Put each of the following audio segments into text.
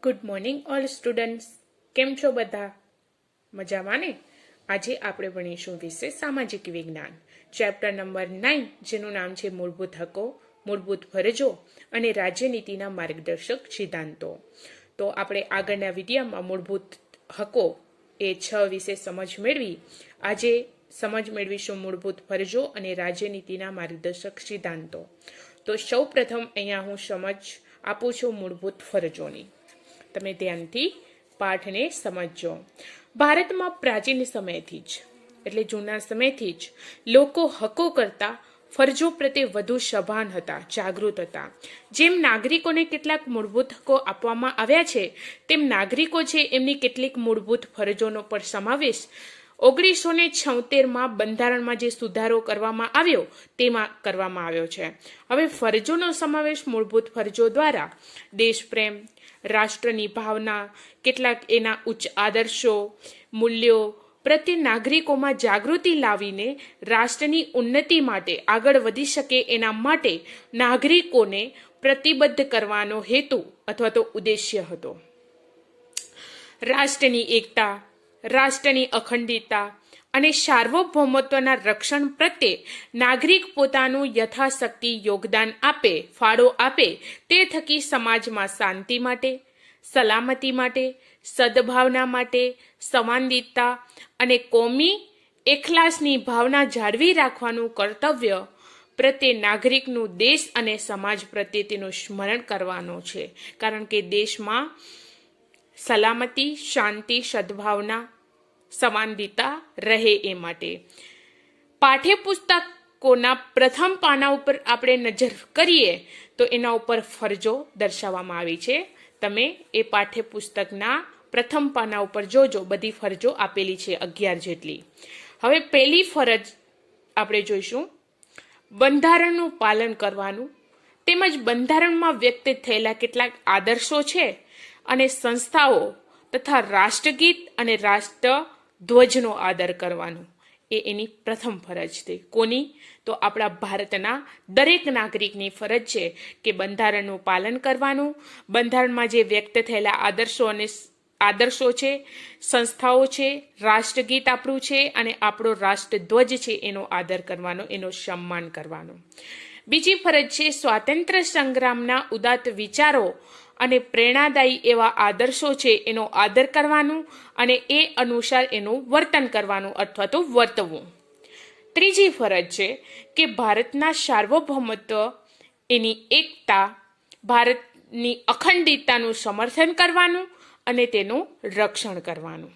Good morning all students. કેમ છો બધા? મજામાં ને? આજે આપણે ભણીશું વિશે સામાજિક વિજ્ઞાન ચેપ્ટર નંબર 9, જેનું નામ છે મૂળભૂત હકો, મૂળભૂત ફરજો અને રાજ્યનીતિના માર્ગદર્શક સિદ્ધાંતો. તો આપણે આગળના વિડીયોમાં મૂળભૂત હકો એ 6 વિશે સમજ મેળવી. આજે સમજ મેળવીશું મૂળભૂત ફરજો અને રાજ્યનીતિના માર્ગદર્શક સિદ્ધાંતો. તો સૌ પ્રથમ અહીંયા હું સમજ આપું છું મૂળભૂત ફરજોની. તમે ધ્યાનથી પાઠને સમજજો. ભારતમાં પ્રાચીન સમયથી જ એટલે જૂના સમયથી જ લોકો હકો કરતા ફરજો પ્રત્યે વધુ સભાન હતા, જાગૃત હતા. જેમ નાગરિકોને કેટલાક મૂળભૂત હકો આપવામાં આવ્યા છે, તેમ નાગરિકો છે એમની કેટલીક મૂળભૂત ફરજોનો પણ સમાવેશ 1976માં બંધારણમાં જે સુધારો કરવામાં આવ્યો તેમાં કરવામાં આવ્યો છે. હવે ફરજોનો સમાવેશ મૂળભૂત ફરજો દ્વારા દેશપ્રેમ, રાષ્ટ્રની ભાવના, કેટલાક એના ઉચ્ચ આદર્શો, મૂલ્યો પ્રત્યે નાગરિકોમાં જાગૃતિ લાવીને રાષ્ટ્રની ઉન્નતિ માટે આગળ વધી શકે એના માટે નાગરિકોને પ્રતિબદ્ધ કરવાનો હેતુ અથવા તો ઉદ્દેશ્ય હતો. રાષ્ટ્રની એકતા, રાષ્ટ્રની અખંડિતતા અને સાર્વભૌમત્વના રક્ષણ પ્રત્યે નાગરિક પોતાનું યથાશક્તિ યોગદાન આપે, ફાળો આપે. તે થકી સમાજમાં શાંતિ માટે, સલામતી માટે, સદભાવના માટે, સંવાદિતા અને કોમી એખલાસની ભાવના જાળવી રાખવાનું કર્તવ્ય પ્રત્યે નાગરિકનું દેશ અને સમાજ પ્રત્યે તેનું સ્મરણ કરવાનો છે. કારણ કે દેશમાં સલામતી, શાંતિ, સદભાવના, સંવાદિતા રહે એ માટે. પાઠ્યપુસ્તકોના પ્રથમ પાના ઉપર આપણે નજર કરીએ તો એના ઉપર ફરજો દર્શાવવામાં આવી છે. તમે એ પાઠ્યપુસ્તકના પ્રથમ પાના ઉપર જોજો, બધી ફરજો આપેલી છે, 11 જેટલી. હવે પહેલી ફરજ આપણે જોઈશું બંધારણનું પાલન કરવાનું, તેમજ બંધારણમાં વ્યક્ત થયેલા કેટલાક આદર્શો છે અને સંસ્થાઓ તથા રાષ્ટ્રગીત અને રાષ્ટ્રધ્વજનો આદર કરવાનો. એ એની પ્રથમ ફરજ છે. કોની? તો આપણા ભારતના દરેક નાગરિકની ફરજ છે કે બંધારણનું પાલન કરવાનું, બંધારણમાં જે વ્યક્ત થયેલા આદર્શો છે, સંસ્થાઓ છે, રાષ્ટ્રગીત આપણું છે અને આપણો રાષ્ટ્રધ્વજ છે એનો આદર કરવાનો, એનો સન્માન કરવાનો. બીજી ફરજ છે સ્વાતંત્ર્ય સંગ્રામના ઉદાત્ત વિચારો અને પ્રેરણાદાયી એવા આદર્શો છે એનો આદર કરવાનું અને એ અનુસાર એનું વર્તન કરવાનું અથવા તો વર્તવું. ત્રીજી ફરજ છે કે ભારતના સાર્વભૌમત્વ, એની એકતા, ભારતની અખંડિતતાનું સમર્થન કરવાનું અને તેનું રક્ષણ કરવાનું.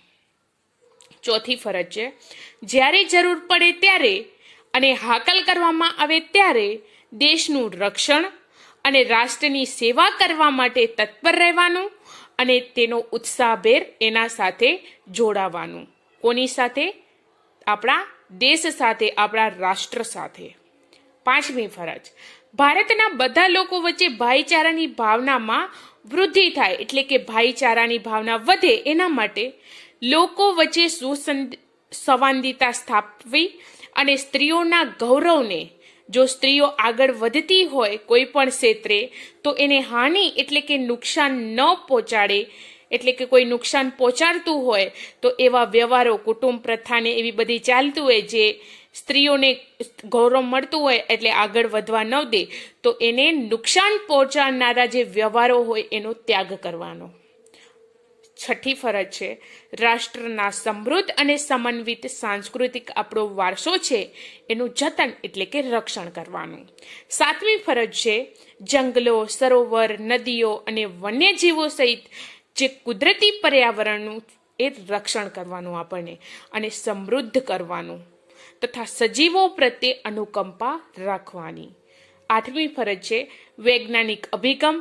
ચોથી ફરજ છે જ્યારે જરૂર પડે ત્યારે અને હાકલ કરવામાં આવે ત્યારે દેશનું રક્ષણ અને રાષ્ટ્રની સેવા કરવા માટે તત્પર રહેવાનું અને તેનો ઉત્સાહભેર એના સાથે જોડાવાનું. કોની સાથે? આપણા દેશ સાથે, આપણા રાષ્ટ્ર સાથે. પાંચમી ફરજ ભારતના બધા લોકો વચ્ચે ભાઈચારાની ભાવનામાં વૃદ્ધિ થાય, એટલે કે ભાઈચારાની ભાવના વધે એના માટે લોકો વચ્ચે સંવાદિતા સ્થાપવી અને સ્ત્રીઓના ગૌરવને, જો સ્ત્રીઓ આગળ વધતી હોય કોઈ પણ ક્ષેત્રે તો એને હાનિ એટલે કે નુકસાન ન પહોંચાડે, એટલે કે કોઈ નુકસાન પહોંચાડતું હોય તો એવા વ્યવહારો, કુટુંબ પ્રથાને એવી બધી ચાલતું હોય જે સ્ત્રીઓને ગૌરવ મળતું હોય એટલે આગળ વધવા ન દે, તો એને નુકસાન પહોંચાડનારા જે વ્યવહારો હોય એનો ત્યાગ કરવાનો. છઠ્ઠી ફરજ છે રાષ્ટ્રના સમૃદ્ધ અને સમન્વિત સાંસ્કૃતિક આપણો વારસો છે એનું જતન એટલે કે રક્ષણ કરવાનું. સાતમી ફરજ છે જંગલો, સરોવર, નદીઓ અને વન્યજીવો સહિત જે કુદરતી પર્યાવરણનું એ રક્ષણ કરવાનું આપણને અને સમૃદ્ધ કરવાનું તથા સજીવો પ્રત્યે અનુકંપા રાખવાની. આઠમી ફરજ છે વૈજ્ઞાનિક અભિગમ,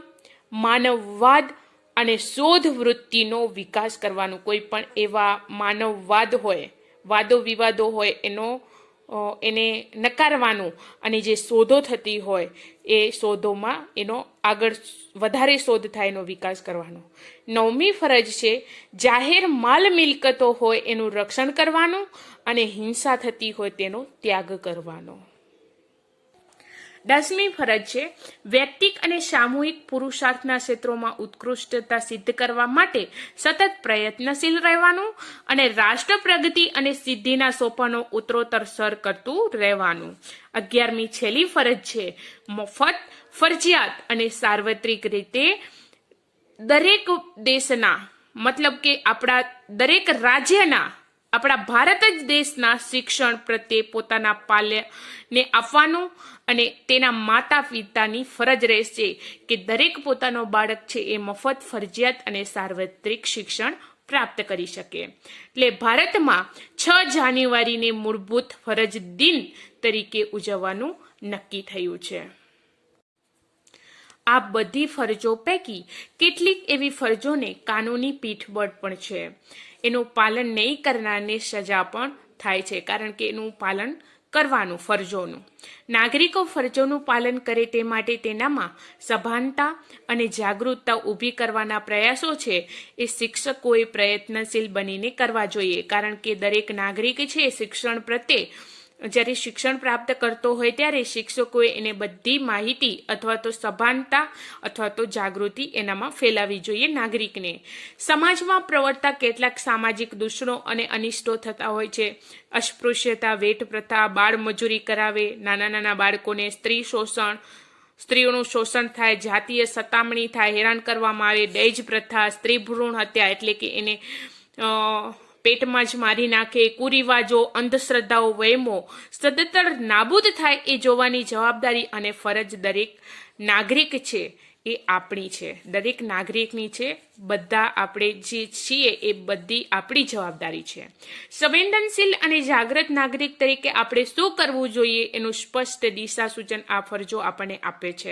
માનવવાદ અને શોધ વૃત્તિનો વિકાસ કરવાનો. કોઈ પણ એવા માનવવાદ હોય, વાદો વિવાદો હોય એને નકારવાનું અને જે શોધો થતી હોય એ શોધોમાં એનો આગળ વધારે શોધ થાય એનો વિકાસ કરવાનો. નવમી ફરજ છે જાહેર માલ મિલકતો હોય એનું રક્ષણ કરવાનું અને હિંસા થતી હોય તેનો ત્યાગ કરવાનો. 10મી ફરજ છે વ્યક્તિક અને સામૂહિક પુરુષાર્થના ક્ષેત્રોમાં ઉત્કૃષ્ટતા સિદ્ધ કરવા માટે સતત પ્રયત્નશીલ રહેવાનું અને રાષ્ટ્ર પ્રગતિ અને સિદ્ધિના સોપાનો ઉત્તરોત્તર સર કરતું રહેવાનું. 11મી છેલ્લી ફરજ છે મફત, ફરજિયાત અને સાર્વત્રિક રીતે દરેક દેશના મતલબ કે આપણા દરેક રાજ્યના આપણા ભારત જ દેશના શિક્ષણ પ્રત્યે પોતાના પાલ્યને આપવાનું અને તેના માતા પિતાની ફરજ રહેશે કે દરેક પોતાનો બાળક છે એ મફત, ફરજિયાત અને સાર્વત્રિક શિક્ષણ પ્રાપ્ત કરી શકે. એટલે ભારતમાં 6 જાન્યુઆરીને મૂળભૂત ફરજ દિન તરીકે ઉજવવાનું નક્કી થયું છે. આ બધી ફરજો પૈકી કેટલીક એવી ફરજોને કાનૂની પીઠબળ પણ છે. એનું પાલન નહીં કરનારને સજા પણ થાય છે, કારણ કે એનું પાલન કરવાનું ફરજોનું. નાગરિકો ફરજોનું પાલન કરે તે માટે તેનામાં સભાનતા અને જાગૃતતા ઊભી કરવાના પ્રયાસો છે એ શિક્ષકોએ પ્રયત્નશીલ બનીને કરવા જોઈએ, કારણ કે દરેક નાગરિક છે શિક્ષણ પ્રત્યે જ્યારે શિક્ષણ પ્રાપ્ત કરતો હોય ત્યારે શિક્ષકોએ એને બધી માહિતી અથવા તો સભાનતા અથવા તો જાગૃતિ એનામાં ફેલાવી જોઈએ નાગરિકને. સમાજમાં પ્રવર્તતા કેટલાક સામાજિક દૂષણો અને અનિષ્ટો થતા હોય છે. અસ્પૃશ્યતા, વેઠ પ્રથા, બાળ મજૂરી કરાવે, નાના નાના બાળકોને સ્ત્રીઓનું શોષણ થાય, જાતીય સતામણી થાય, હેરાન કરવામાં આવે, દહેજ પ્રથા, સ્ત્રી ભ્રૂણ હત્યા એટલે કે એને પેટમાં જ મારી નાખે, કુરિવાજો, અંધશ્રદ્ધાઓ, વહેમો સદંતર નાબૂદ થાય એ જોવાની જવાબદારી અને ફરજ દરેક નાગરિક છે એ આપણી છે, દરેક નાગરિકની છે. બધા આપણે જે છીએ એ બધી આપણી જવાબદારી છે. સંવેદનશીલ અને જાગૃત નાગરિક તરીકે આપણે શું કરવું જોઈએ એનું સ્પષ્ટ દિશા સૂચન આ ફરજો આપણને આપે છે.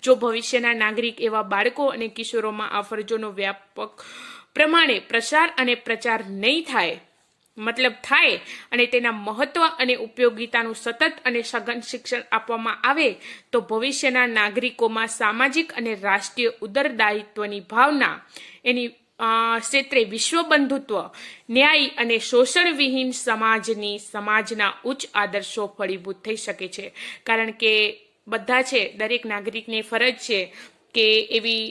જો ભવિષ્યના નાગરિક એવા બાળકો અને કિશોરોમાં આ ફરજોનો વ્યાપક પ્રમાણે પ્રસાર અને પ્રચાર નહીં થાય થાય અને તેના મહત્વ અને ઉપયોગિતાનું સતત અને સઘન શિક્ષણ આપવામાં આવે તો ભવિષ્યના નાગરિકોમાં સામાજિક અને રાષ્ટ્રીય ઉત્તરદાયિત્વની ભાવના, એની ક્ષેત્રે વિશ્વ બંધુત્વ, ન્યાય અને શોષણવિહીન સમાજના ઉચ્ચ આદર્શો ફળીભૂત થઈ શકે છે. કારણ કે બધા છે દરેક નાગરિકની ફરજ છે કે એવી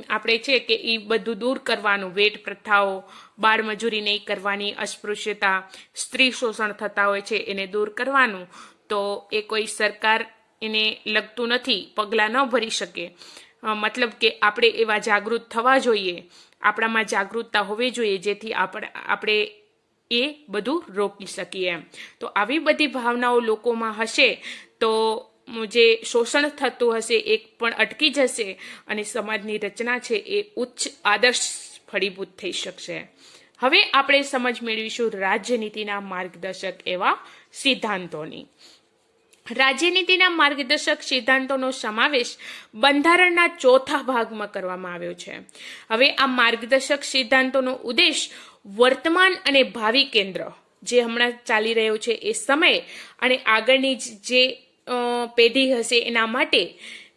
આપણે છે કે એ બધું દૂર કરવાનું, વેઠ પ્રથાઓ, બાળ મજૂરી નહીં કરવાની, અસ્પૃશ્યતા, સ્ત્રી શોષણ થતા હોય છે એને દૂર કરવાનું. તો એ કોઈ સરકાર એને લગતું નથી, પગલાં ન ભરી શકે. મતલબ કે આપણે એવા જાગૃત થવા જોઈએ, આપણામાં જાગૃતતા હોવી જોઈએ જેથી આપણે એ બધું રોકી શકીએ એમ. તો આવી બધી ભાવનાઓ લોકોમાં હશે તો જે શોષણ થતું હશે એ પણ અટકી જશે અને સમાજની રચના છે એ ઉચ્ચ આદર્શ ફળીભૂત થઈ શકશે. હવે આપણે સમજ મેળવીશું રાજ્યનીતિના માર્ગદર્શક એવા સિદ્ધાંતોની. રાજ્યનીતિના માર્ગદર્શક સિદ્ધાંતોનો સમાવેશ બંધારણના 4થા ભાગમાં કરવામાં આવ્યો છે. હવે આ માર્ગદર્શક સિદ્ધાંતોનો ઉદ્દેશ વર્તમાન અને ભાવિ કેન્દ્ર જે હમણાં ચાલી રહ્યો છે એ સમય અને આગળની જે પેઢી હશે એના માટે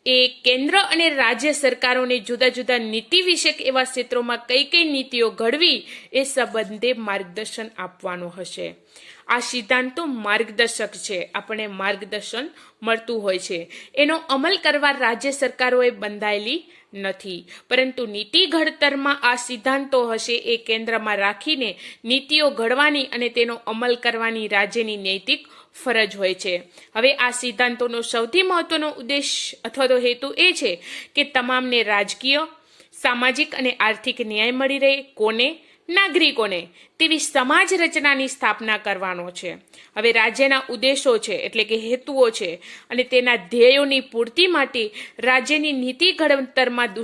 એ કેન્દ્ર અને રાજ્ય સરકારોને જુદા જુદા નીતિ વિષયક એવા ક્ષેત્રોમાં કઈ કઈ નીતિઓ ઘડવી એ સંબંધે માર્ગદર્શન આપવાનું હશે. આ સિદ્ધાંતો માર્ગદર્શક છે, આપણને માર્ગદર્શન મળતું હોય છે. એનો અમલ કરવા રાજ્ય સરકારોએ બંધાયેલી નથી, પરંતુ નીતિ ઘડતરમાં આ સિદ્ધાંતો હશે એ કેન્દ્રમાં રાખીને નીતિઓ ઘડવાની અને તેનો અમલ કરવાની રાજ્યની નૈતિક ફરજ હોય છે. હવે આ સિદ્ધાંતોનો સૌથી મહત્વનો ઉદ્દેશ અથવા તો હેતુ એ છે કે તમામને રાજકીય, સામાજિક અને આર્થિક ન્યાય મળી રહે. કોને? નાગરિકોને. તેવી સમાજ રચનાની સ્થાપના કરવાનો છે. હવે રાજ્યના ઉદ્દેશો છે એટલે કે હેતુઓ છે અને તેના ધ્યેયોની પૂર્તિ માટે રાજ્યની નીતિ ઘડતરમાં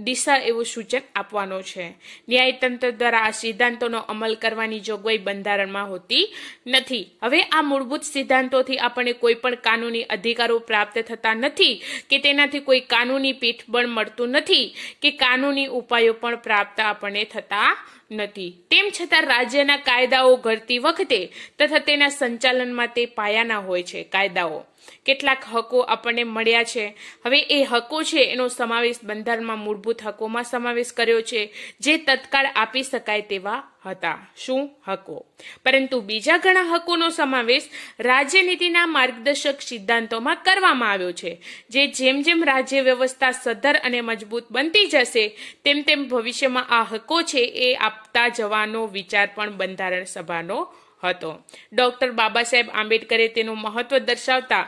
દિશા એવું સૂચન આપવાનો છે. ન્યાયતંત્ર દ્વારા આ સિદ્ધાંતોનો અમલ કરવાની જોગવાઈ બંધારણમાં હોતી નથી. હવે આ મૂળભૂત સિદ્ધાંતોથી આપણને કોઈ પણ કાનૂની અધિકારો પ્રાપ્ત થતા નથી કે તેનાથી કોઈ કાનૂની પીઠબળ મળતું નથી કે કાનૂની ઉપાયો પણ પ્રાપ્ત આપણને થતા નથી. તેમ છતાં રાજ્યના કાયદાઓ ઘડતી વખતે તથા તેના સંચાલનમાં તે પાયાના હોય છે. કાયદાઓ કેટલાક હકો આપણને મળ્યા છે. હવે એ હકો છે એનો સમાવેશ બંધારણમાં મૂળભૂત હકોમાં સમાવેશ કર્યો છે, જે તત્કાળ આપી શકાય તેવા હતા. શું? હકો. પરંતુ બીજા ઘણા હકોનો સમાવેશ રાજ્યનીતિના માર્ગદર્શક સિદ્ધાંતોમાં કરવામાં આવ્યો છે, જે જેમ જેમ રાજ્ય વ્યવસ્થા સદ્ધર અને મજબૂત બનતી જશે તેમ તેમ ભવિષ્યમાં આ હકો છે એ આપતા જવાનો વિચાર પણ બંધારણ સભાનો હતો. ડોક્ટર બાબા સાહેબ આંબેડકરે તેનું મહત્વ દર્શાવતા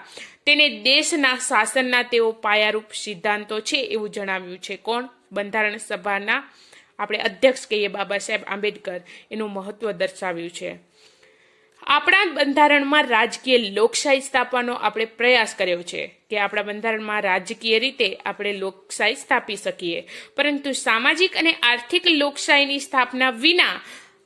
તેને દેશના શાસનના તેઓ પાયારૂપ સિદ્ધાંતો છે એવું જણાવ્યું છે. કોણ? બંધારણ સભાના આપણે અધ્યક્ષ કહીએ બાબા સાહેબ આંબેડકર, એનું મહત્વ દર્શાવ્યું છે. આપણા બંધારણમાં રાજકીય લોકશાહી સ્થાપવાનો આપણે પ્રયાસ કર્યો છે કે આપણા બંધારણમાં રાજકીય રીતે આપણે લોકશાહી સ્થાપી શકીએ, પરંતુ સામાજિક અને આર્થિક લોકશાહીની સ્થાપના વિના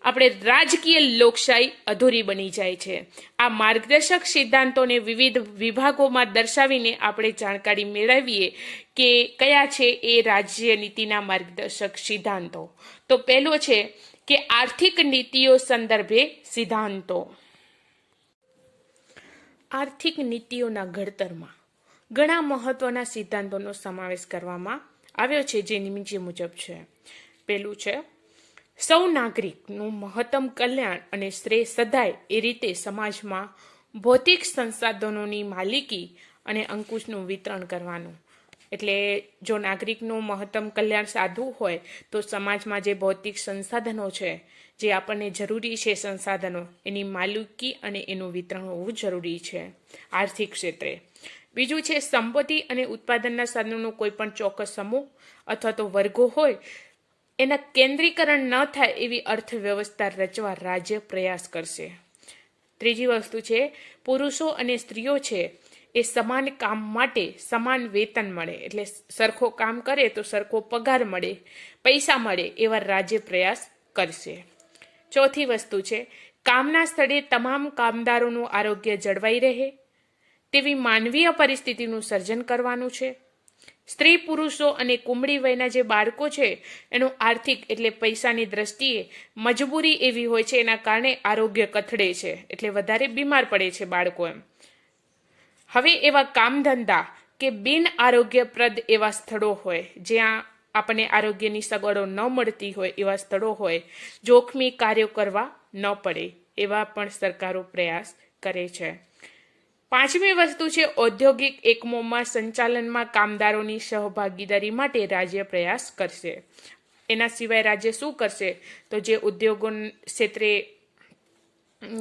આપણે રાજકીય લોકશાહી અધૂરી બની જાય છે. આ માર્ગદર્શક સિદ્ધાંતોને વિવિધ વિભાગોમાં દર્શાવીને આપણે જાણકારી મેળવીએ કે કયા છે એ રાજ્ય નીતિના માર્ગદર્શક સિદ્ધાંતો. તો પહેલો છે કે આર્થિક નીતિઓ સંદર્ભે સિદ્ધાંતો. આર્થિક નીતિઓના ઘડતરમાં ઘણા મહત્વના સિદ્ધાંતોનો સમાવેશ કરવામાં આવ્યો છે, જે નીચે મુજબ છે. પહેલું છે, સૌ નાગરિકનું મહત્તમ કલ્યાણ અને શ્રેય સધાય એ રીતે સમાજમાં ભૌતિક સંસાધનોની માલિકી અને અંકુશનું વિતરણ કરવાનું. એટલે જો નાગરિકનું મહત્તમ કલ્યાણ સાધવું હોય તો સમાજમાં જે ભૌતિક સંસાધનો છે, જે આપણને જરૂરી છે સંસાધનો, એની માલિકી અને એનું વિતરણ હોવું જરૂરી છે આર્થિક ક્ષેત્રે. બીજું છે, સંપત્તિ અને ઉત્પાદનના સાધનોનો કોઈ પણ ચોક્કસ સમૂહ અથવા તો વર્ગો હોય એના કેન્દ્રીકરણ ન થાય એવી અર્થવ્યવસ્થા રચવા રાજ્ય પ્રયાસ કરશે. ત્રીજી વસ્તુ છે, પુરુષો અને સ્ત્રીઓ છે એ સમાન કામ માટે સમાન વેતન મળે, એટલે સરખો કામ કરે તો સરખો પગાર મળે, પૈસા મળે એવા રાજ્ય પ્રયાસ કરશે. ચોથી વસ્તુ છે, કામના સ્થળે તમામ કામદારોનું આરોગ્ય જળવાઈ રહે તેવી માનવીય પરિસ્થિતિનું સર્જન કરવાનું છે. સ્ત્રી પુરુષો અને કુમળી વયના જે બાળકો છે એનું આર્થિક એટલે પૈસાની દ્રષ્ટિએ મજબૂરી એવી હોય છે, એના કારણે આરોગ્ય કથળે છે, એટલે વધારે બીમાર પડે છે બાળકો. એમ હવે એવા કામ ધંધા કે બિન આરોગ્યપ્રદ એવા સ્થળો હોય, જ્યાં આપણને આરોગ્યની સગવડો ન મળતી હોય એવા સ્થળો હોય, જોખમી કાર્યો કરવા ન પડે એવા પણ સરકારો પ્રયાસ કરે છે. પાંચમી વસ્તુ છે, ઔદ્યોગિક એકમોમાં સંચાલનમાં કામદારોની સહભાગીદારી માટે રાજ્ય પ્રયાસ કરશે. એના સિવાય રાજ્ય શું કરશે? તો જે ઉદ્યોગો ક્ષેત્રે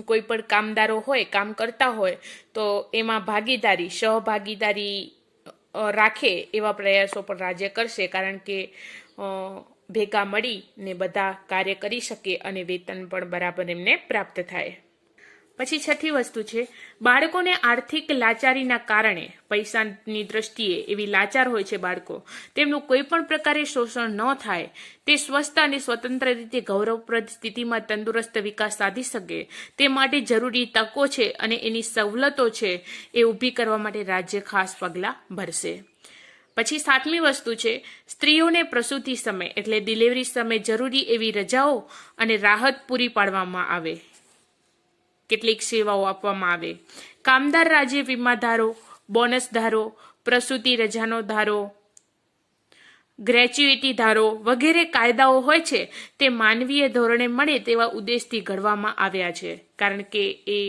કોઈ પણ કામદારો હોય, કામ કરતા હોય, તો એમાં સહભાગીદારી રાખે એવા પ્રયાસો પણ રાજ્ય કરશે, કારણ કે ભેગા મળીને બધા કાર્ય કરી શકે અને વેતન પણ બરાબર એમને પ્રાપ્ત થાય. પછી છઠ્ઠી વસ્તુ છે, બાળકોને આર્થિક લાચારીના કારણે પૈસાની દ્રષ્ટિએ એવી લાચાર હોય છે બાળકો, તેમનું કોઈ પણ પ્રકારે શોષણ ન થાય, તે સ્વસ્થ અને સ્વતંત્ર રીતે ગૌરવપ્રદ સ્થિતિમાં તંદુરસ્ત વિકાસ સાધી શકે તે માટે જરૂરી તકો છે અને એની સવલતો છે એ ઊભી કરવા માટે રાજ્ય ખાસ પગલાં ભરશે. પછી સાતમી વસ્તુ છે, સ્ત્રીઓને પ્રસૂતિ સમય એટલે ડિલિવરી સમયે જરૂરી એવી રજાઓ અને રાહત પૂરી પાડવામાં આવે, કેટલીક સેવાઓ આપવામાં આવે. કામદાર રાજ્ય વીમા ધારો, બોનસ ધારો, પ્રસૂતિ રજાનો ધારો, ગ્રેચ્યુઇટી ધારો વગેરે કાયદાઓ હોય છે તે માનવીય ધોરણે મળે તેવા ઉદ્દેશથી ઘડવામાં આવ્યા છે, કારણ કે એ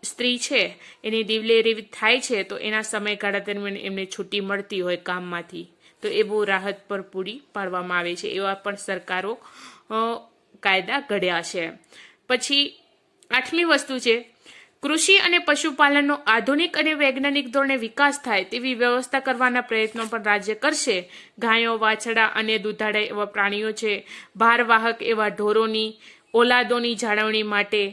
સ્ત્રી છે એની ડિલિવરી થાય છે તો એના સમયગાળા દરમિયાન એમને છૂટી મળતી હોય કામમાંથી, તો એ બહુ રાહત પર પૂરી પાડવામાં આવે છે. એવા પણ સરકારો કાયદા ઘડ્યા છે. પછી આઠમી વસ્તુ છે, કૃષિ અને પશુપાલનનો આધુનિક અને વૈજ્ઞાનિક ધોરણે વિકાસ થાય તેવી વ્યવસ્થા કરવાના પ્રયત્નો પણ રાજ્ય કરશે. ગાયો, વાછડા અને દૂધાળા એવા પ્રાણીઓ છે, ભારવાહક એવા ઢોરોની ઓલાદોની જાળવણી માટે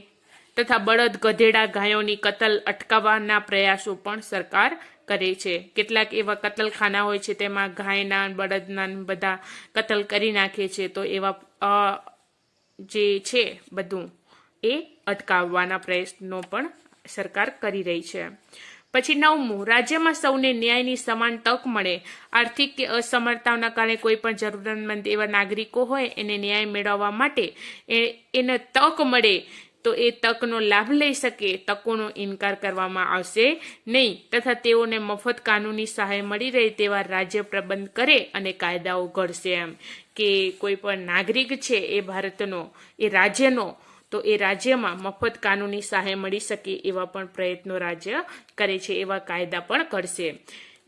તથા બળદ, ગધેડા, ગાયોની કતલ અટકાવવાના પ્રયાસો પણ સરકાર કરે છે. કેટલાક એવા કતલખાના હોય છે તેમાં ગાયના, બળદના બધા કતલ કરી નાખે છે, તો એવા જે છે બધું એ અટકાવવાના પ્રયત્નો પણ સરકાર કરી રહી છે. પછી નવમું, રાજ્યમાં સૌને ન્યાયની સમાન તક મળે. આર્થિક અસમર્થતાના કારણે કોઈ પણ જરૂરતમંદ એવા નાગરિકો હોય એને ન્યાય મેળવવા માટે એને તક મળે તો એ તકનો લાભ લઈ શકે, તકોનો ઇનકાર કરવામાં આવશે નહીં, તથા તેઓને મફત કાનૂની સહાય મળી રહે તેવા રાજ્ય પ્રબંધ કરે અને કાયદાઓ ઘડશે. એમ કે કોઈ પણ નાગરિક છે એ ભારતનો, એ રાજ્યનો, તો એ રાજ્યમાં મફત કાનૂની સહાય મળી શકે એવા પણ પ્રયત્નો રાજ્ય કરે છે, એવા કાયદા પણ ઘડશે.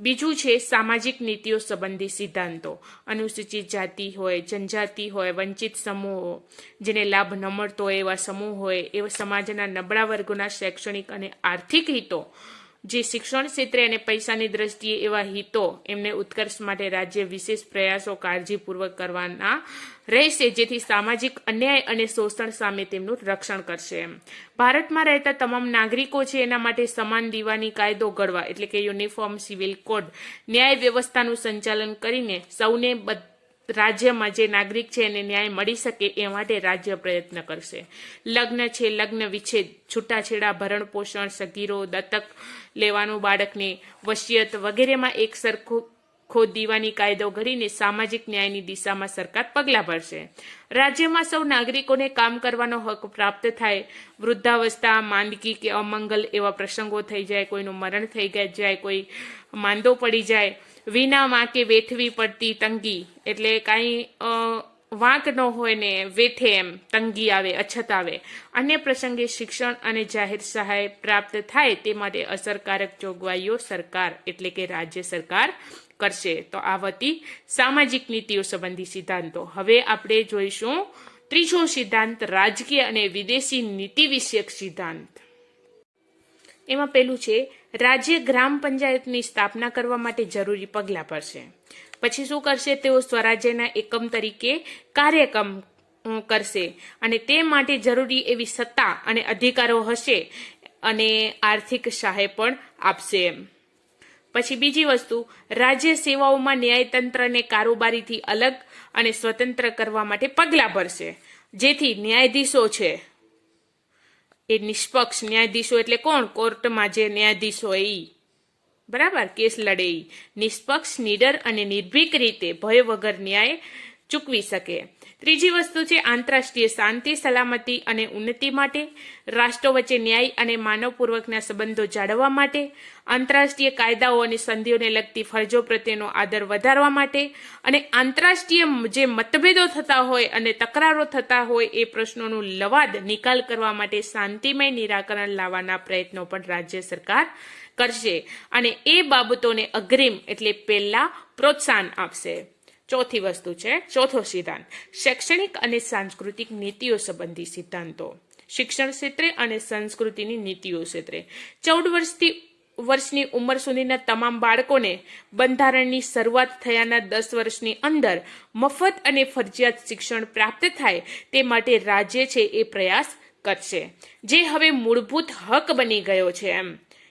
બીજું છે સામાજિક નીતિઓ સંબંધી સિદ્ધાંતો. અનુસૂચિત જાતિ હોય, જનજાતિ હોય, વંચિત સમૂહો, જેને લાભ ન મળતો હોય એવા સમૂહ હોય, એવા સમાજના નબળા વર્ગોના શૈક્ષણિક અને આર્થિક હિતો, જે શિક્ષણ ક્ષેત્રે અને પૈસાની દ્રષ્ટિએ એવા હિતો, એમને ઉત્કર્ષ માટે રાજ્ય વિશેષ પ્રયાસો કાળજીપૂર્વક કરવાના રહેશે, જેથી સામાજિક અન્યાય અને શોષણ સામે તેમનું રક્ષણ કરશે. ભારતમાં રહેતા તમામ નાગરિકો છે એના માટે સમાન દીવાની કાયદો ઘડવા, એટલે કે યુનિફોર્મ સિવિલ કોડ, ન્યાય વ્યવસ્થાનું સંચાલન કરીને સૌને રાજ્યમાં જે નાગરિક છે એને ન્યાય મળી શકે એ માટે રાજ્ય પ્રયત્ન કરશે. લગ્ન છે, લગ્ન વિચ્છેદ, છૂટાછેડા, ભરણ પોષણ, સગીરો, દત્તક લેવાનું બાળકને, વસિયત વગેરેમાં એક સરખો દીવાની કાયદો ઘડીને સામાજિક ન્યાયની દિશામાં સરકાર પગલાં ભરશે. રાજ્યમાં સૌ નાગરિકોને કામ કરવાનો હક પ્રાપ્ત થાય. વૃદ્ધાવસ્થા, માંદગી કે અમંગલ એવા પ્રસંગો થઈ જાય, કોઈનું મરણ થઈ જાય, કોઈ માંદો પડી જાય, વિના વાંકે વેઠવી પડતી તંગી, એટલે કાંઈ વાંક ન હોય ને વેઠે એમ તંગી આવે, અછત આવે, અન્ય પ્રસંગે શિક્ષણ અને જાહેર સહાય પ્રાપ્ત થાય તે માટે અસરકારક જોગવાઈઓ સરકાર એટલે કે રાજ્ય સરકાર કરશે. તો આ હતી સામાજિક નીતિઓ સંબંધી સિદ્ધાંતો. હવે આપણે જોઈશું ત્રીજો સિદ્ધાંત, રાજકીય અને વિદેશી નીતિ વિષયક સિદ્ધાંત. એમાં પહેલું છે રાજ્ય ગ્રામ પંચાયતની સ્થાપના કરવા માટે જરૂરી પગલાં ભરશે. પછી શું કરશે? તેઓ સ્વરાજ્યના એકમ તરીકે કાર્યક્રમ કરશે અને તે માટે જરૂરી એવી સત્તા અને અધિકારો હશે અને આર્થિક સહાય પણ આપશે. પછી બીજી વસ્તુ, રાજ્ય સેવાઓમાં ન્યાયતંત્રને કારોબારીથી અલગ અને સ્વતંત્ર કરવા માટે પગલાં ભરશે, જેથી ન્યાયાધીશો છે એ નિષ્પક્ષ, ન્યાયાધીશો એટલે કોણ? કોર્ટમાં જે ન્યાયાધીશો હોય એ, બરાબર, કેસ લડે એ નિષ્પક્ષ, નિડર અને નિર્ભીક રીતે ભય વગર ન્યાય ચૂકવી શકે. ત્રીજી વસ્તુ છે આંતરરાષ્ટ્રીય શાંતિ, સલામતી અને ઉન્નતિ માટે, રાષ્ટ્રો વચ્ચે ન્યાય અને માનવપૂર્વકના સંબંધો જાળવવા માટે, આંતરરાષ્ટ્રીય કાયદાઓ અને સંધિઓને લગતી ફરજો પ્રત્યેનો આદર વધારવા માટે, અને આંતરરાષ્ટ્રીય જે મતભેદો થતા હોય અને તકરારો થતા હોય એ પ્રશ્નોનું લવાદ નિકાલ કરવા માટે શાંતિમય નિરાકરણ લાવવાના પ્રયત્નો પણ રાજ્ય સરકાર કરશે અને એ બાબતોને અગ્રિમ એટલે પહેલા પ્રોત્સાહન આપશે. ચોથી વસ્તુ છે, ચોથો સિદ્ધાંત, શૈક્ષણિક અને સાંસ્કૃતિક નીતિઓ સંબંધી સિદ્ધાંતો. શિક્ષણ ક્ષેત્રે અને સંસ્કૃતિની નીતિઓ ક્ષેત્રે 14 વર્ષની ઉંમર સુધીના તમામ બાળકોને બંધારણની શરૂઆત થયાના 10 વર્ષની અંદર મફત અને ફરજિયાત શિક્ષણ પ્રાપ્ત થાય તે માટે રાજ્ય છે એ પ્રયાસ કરશે, જે હવે મૂળભૂત હક બની ગયો છે. એમ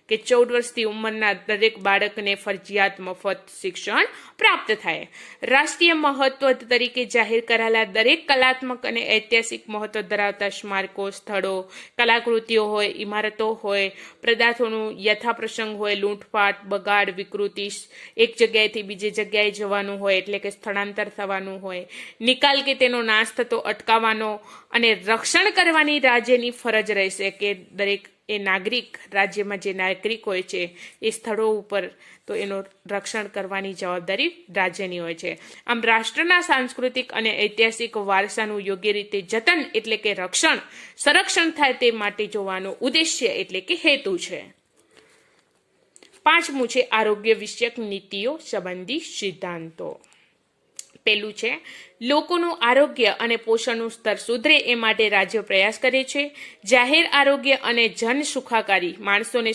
કે 14 વર્ષથી ઉંમરના દરેક બાળકને ફરજિયાત મફત શિક્ષણ પ્રાપ્ત થાય. રાષ્ટ્રીય મહત્વ તરીકે જાહેર કરાયેલા દરેક કલાત્મક અને ઐતિહાસિક મહત્વ ધરાવતા સ્મારકો, સ્થળો, કલાકૃતિઓ હોય, ઇમારતો હોય, પદાર્થોનું યથાપ્રસંગ હોય, લૂંટફાટ, બગાડ, વિકૃતિ, એક જગ્યાએથી બીજી જગ્યાએ જવાનું હોય એટલે કે સ્થળાંતર થવાનું હોય, નિકાલ કે તેનો નાશ થતો અટકાવવાનો અને રક્ષણ કરવાની રાજ્યની ફરજ રહેશે કે દરેક એ નાગરિક, રાજ્યમાં જે નાગરિક હોય છે એ સ્થળો ઉપર તો એનું રક્ષણ કરવાની જવાબદારી રાજ્યની હોય છે. આમ રાષ્ટ્રના સાંસ્કૃતિક અને ઐતિહાસિક વારસાનું યોગ્ય રીતે જતન એટલે કે રક્ષણ, સંરક્ષણ થાય તે માટે જોવાનો ઉદ્દેશ્ય એટલે કે હેતુ છે. પાંચમું છે આરોગ્ય વિષયક નીતિઓ સંબંધી સિદ્ધાંતો. પહેલું છે લોકોનું આરોગ્ય અને પોષણનું સ્તર સુધરે એ માટે રાજ્ય પ્રયાસ કરે છે. જાહેર આરોગ્ય અને જન સુખાકારી, માણસોને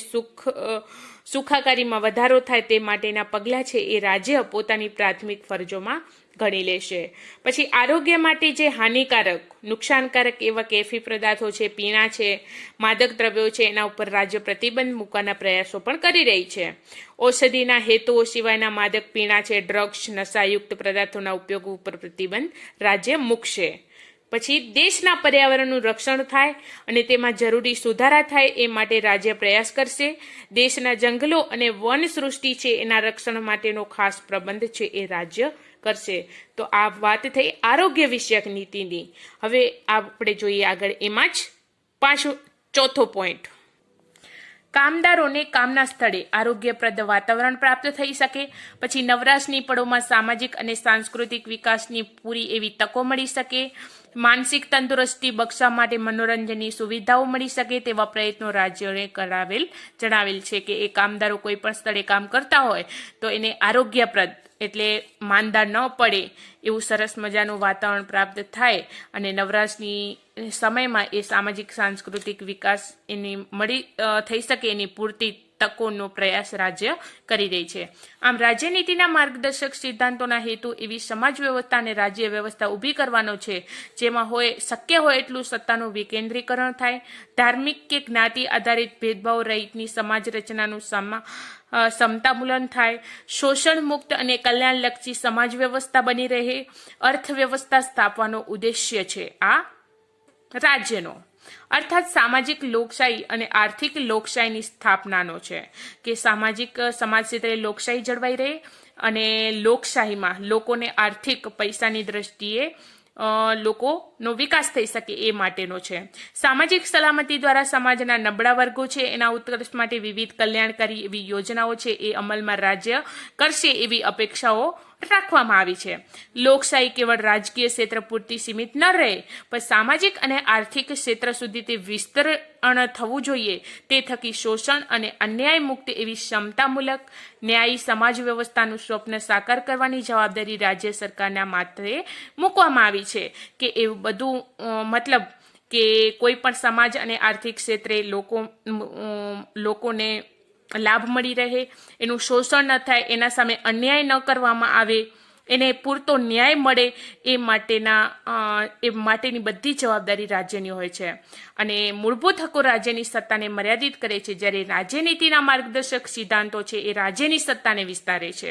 સુખાકારીમાં વધારો થાય તે માટેના પગલાં છે એ રાજ્ય પોતાની પ્રાથમિક ફરજોમાં ગણી લેશે. પછી આરોગ્ય માટે જે હાનિકારક, નુકસાનકારક એવા કેફી પદાર્થો છે, પીણા છે, માદક દ્રવ્યો છે, એના ઉપર રાજ્ય પ્રતિબંધ મૂકવાના પ્રયાસો પણ કરી રહી છે. ઔષધિના હેતુઓ સિવાયના માદક પીણા છે, ડ્રગ્સ, નશાયુક્ત પદાર્થોના ઉપયોગ ઉપર પ્રતિબંધ રાજ્ય મૂકશે. પછી દેશના પર્યાવરણનું રક્ષણ થાય અને તેમાં જરૂરી સુધારા થાય એ માટે રાજ્ય પ્રયાસ કરશે. દેશના જંગલો અને વન સૃષ્ટિ છે એના રક્ષણ માટેનો ખાસ પ્રબંધ છે એ રાજ્ય કરશે. તો આ વાત થઈ આરોગ્ય વિષયક નીતિની. હવે આપણે જોઈએ આગળ એમાં જ ચોથો પોઈન્ટ, કામદારોને કામના સ્થળે આરોગ્યપ્રદ વાતાવરણ પ્રાપ્ત થઈ શકે. પછી નવરાશની પળોમાં સામાજિક અને સાંસ્કૃતિક વિકાસની પૂરી એવી તકો મળી શકે. માનસિક તંદુરસ્તી બક્ષવા માટે મનોરંજનની સુવિધાઓ મળી શકે તેવા પ્રયત્નો રાજ્યોને જણાવેલ છે કે એ કામદારો કોઈ પણ સ્થળે કામ કરતા હોય તો એને આરોગ્યપ્રદ એટલે માંદા ન પડે એવું સરસ મજાનું વાતાવરણ પ્રાપ્ત થાય અને નવરાશની સમયમાં એ સામાજિક સાંસ્કૃતિક વિકાસ એની થઈ શકે એની પૂરતી તકોનો પ્રયાસ રાજ્ય કરી રહી છે. આમ રાજ્ય નીતિના માર્ગદર્શક સિદ્ધાંતોના હેતુ એવી સમાજ વ્યવસ્થા અને રાજ્ય વ્યવસ્થા ઊભી કરવાનો છે જેમાં શક્ય હોય એટલું સત્તાનું વિકેન્દ્રીકરણ થાય, ધાર્મિક કે જ્ઞાતિ આધારિત ભેદભાવ રહિતની સમાજ રચનાનું સમતામૂલન થાય, શોષણ મુક્ત અને કલ્યાણલક્ષી સમાજ વ્યવસ્થા બની રહે, અર્થવ્યવસ્થા સ્થાપવાનો ઉદ્દેશ્ય છે આ રાજ્યનો. અર્થાત સામાજિક લોકશાહી અને આર્થિક લોકશાહીની સ્થાપનાનો છે કે સામાજિક સમાજ ક્ષેત્રે લોકશાહી જળવાઈ રહે અને લોકશાહીમાં લોકોને આર્થિક પૈસાની દ્રષ્ટિએ લોકોનો વિકાસ થઈ શકે એ માટેનો છે. સામાજિક સલામતી દ્વારા સમાજના નબળા વર્ગો છે એના ઉત્કર્ષ માટે વિવિધ કલ્યાણકારી એવી યોજનાઓ છે એ અમલમાં રાજ્ય કરશે એવી અપેક્ષાઓ રાખવામાં આવી છે. લોકશાહી કેવળ રાજકીય ક્ષેત્ર પૂરતી સીમિત ન રહે પણ સામાજિક અને આર્થિક ક્ષેત્ર સુધી તે વિસ્તરણ થવું જોઈએ. તે થકી શોષણ અને અન્યાય મુક્ત એવી ક્ષમતામૂલક ન્યાયી સમાજ વ્યવસ્થાનું સ્વપ્ન સાકાર કરવાની જવાબદારી રાજ્ય સરકારના માથે મૂકવામાં આવી છે કે એવું બધું મતલબ કે કોઈ પણ સમાજ અને આર્થિક ક્ષેત્રે લોકોને લાભ મળી રહે, એનું શોષણ ન થાય, એના સામે અન્યાય ન કરવામાં આવે, એને પૂરતો ન્યાય મળે એ માટેની બધી જવાબદારી રાજ્યની હોય છે. અને મૂળભૂત હકો રાજ્યની સત્તાને મર્યાદિત કરે છે જ્યારે રાજ્યનીતિના માર્ગદર્શક સિદ્ધાંતો છે એ રાજ્યની સત્તાને વિસ્તારે છે.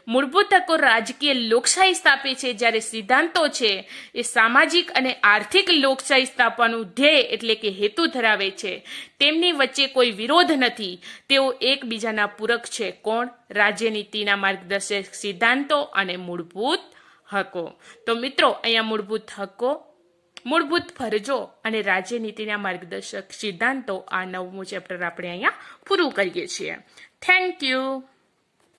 મૂળભૂત હકો રાજકીય લોકશાહી સ્થાપે છે જ્યારે સિદ્ધાંતો છે એ સામાજિક અને આર્થિક લોકશાહી સ્થાપવાનું ધ્યેય એટલે કે હેતુ ધરાવે છે. તેમની વચ્ચે કોઈ વિરોધ નથી, તેઓ એકબીજાના પૂરક છે. કોણ? રાજ્યનીતિના માર્ગદર્શક સિદ્ધાંતો અને મૂળભૂત હકો. તો મિત્રો અહીંયા મૂળભૂત હકો, મૂળભૂત ફરજો અને રાજ્યનીતિના માર્ગદર્શક સિદ્ધાંતો આ 9મું ચેપ્ટર આપણે અહીંયા પૂરું કરીએ છીએ. Thank you.